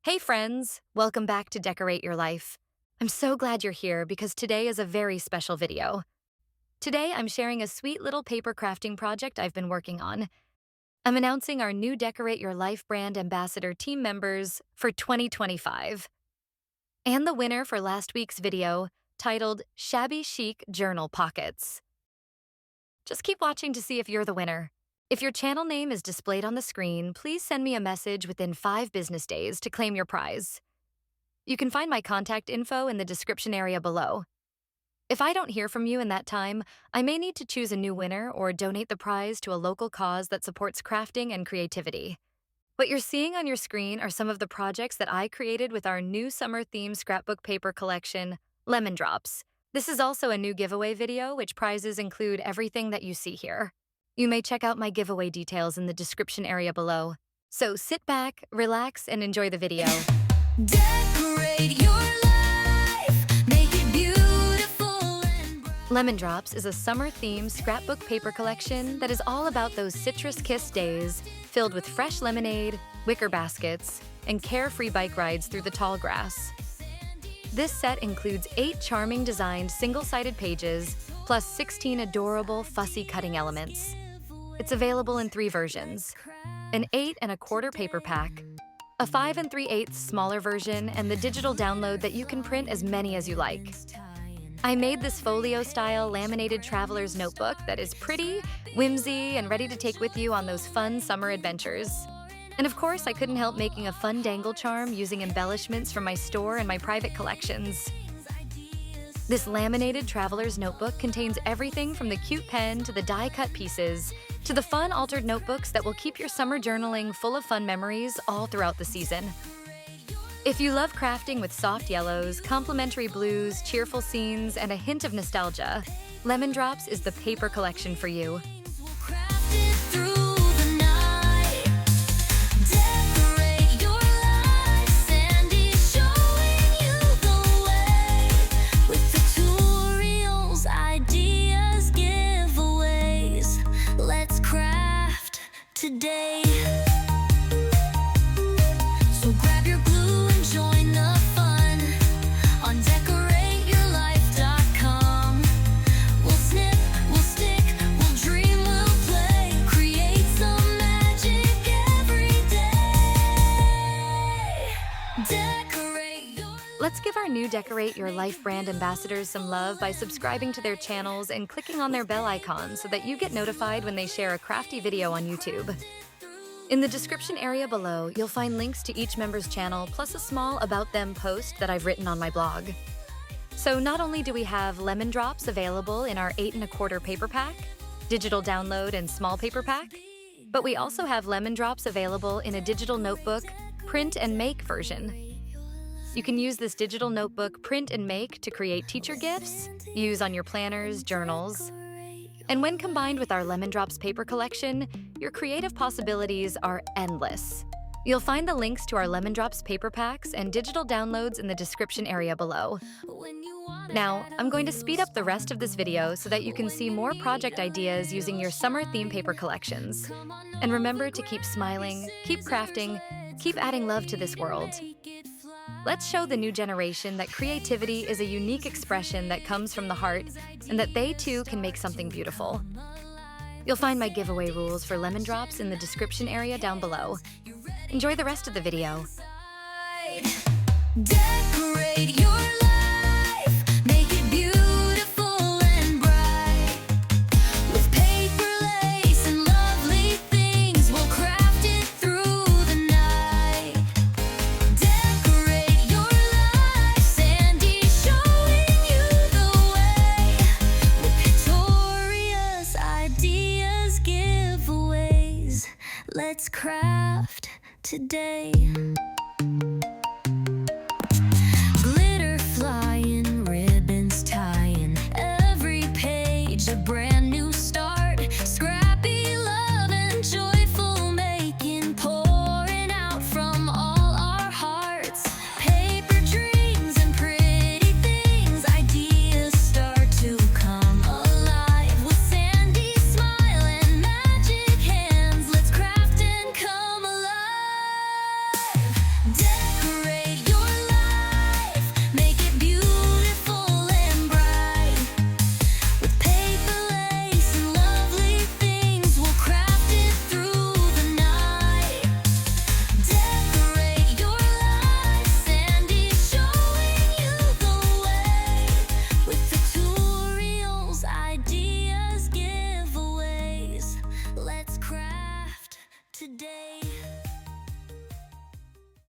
Hey friends, welcome back to Decorate Your Life. I'm so glad you're here because today is a very special video. Today I'm sharing a sweet little paper crafting project I've been working on. I'm announcing our new Decorate Your Life brand ambassador team members for 2025. And the winner for last week's video, titled Shabby Chic Journal Pockets. Just keep watching to see if you're the winner. If your channel name is displayed on the screen, please send me a message within 5 business days to claim your prize. You can find my contact info in the description area below. If I don't hear from you in that time, I may need to choose a new winner or donate the prize to a local cause that supports crafting and creativity. What you're seeing on your screen are some of the projects that I created with our new summer-themed scrapbook paper collection, Lemondrops. This is also a new giveaway video, which prizes include everything that you see here. You may check out my giveaway details in the description area below. So sit back, relax, and enjoy the video. Decorate your life, make it beautiful and bright. Lemondrops is a summer-themed scrapbook paper collection that is all about those citrus-kissed days filled with fresh lemonade, wicker baskets, and carefree bike rides through the tall grass. This set includes 8 charming designed single-sided pages, plus 16 adorable fussy cutting elements. It's available in 3 versions: an 8 1/4 paper pack, a 5 3/8 smaller version, and the digital download that you can print as many as you like. I made this folio-style laminated traveler's notebook that is pretty, whimsy, and ready to take with you on those fun summer adventures. And of course, I couldn't help making a fun dangle charm using embellishments from my store and my private collections. This laminated traveler's notebook contains everything from the cute pen to the die-cut pieces to the fun altered notebooks that will keep your summer journaling full of fun memories all throughout the season. If you love crafting with soft yellows, complementary blues, cheerful scenes, and a hint of nostalgia, Lemondrops is the paper collection for you. We'll craft it through the night. Decorate your life, Sandy's showing you the way. With tutorials, ideas, giveaways, let's craft today. So grab your glue and join the fun on decorateyourlife.com. We'll snip, we'll stick, we'll dream, we'll play, create some magic every day. Decorate your life. Let's give our new Decorate Your Life brand ambassadors some love by subscribing to their channels and clicking on their bell icon so that you get notified when they share a crafty video on YouTube. In the description area below, you'll find links to each member's channel plus a small About Them post that I've written on my blog. So not only do we have Lemondrops available in our 8 1/4 paper pack, digital download, and small paper pack, but we also have Lemondrops available in a digital notebook, print and make version. You can use this digital notebook print and make to create teacher gifts, use on your planners, journals. And when combined with our Lemondrops paper collection, your creative possibilities are endless. You'll find the links to our Lemondrops paper packs and digital downloads in the description area below. Now, I'm going to speed up the rest of this video so that you can see more project ideas using your summer theme paper collections. And remember to keep smiling, keep crafting, keep adding love to this world. Let's show the new generation that creativity is a unique expression that comes from the heart and that they too can make something beautiful. You'll find my giveaway rules for Lemondrops in the description area down below. Enjoy the rest of the video. Decorate your life, make it beautiful and bright. With paper lace and lovely things, we'll craft it through the night. Decorate your life, Sandy's showing you the way. With tutorials, ideas, giveaways, let's craft today.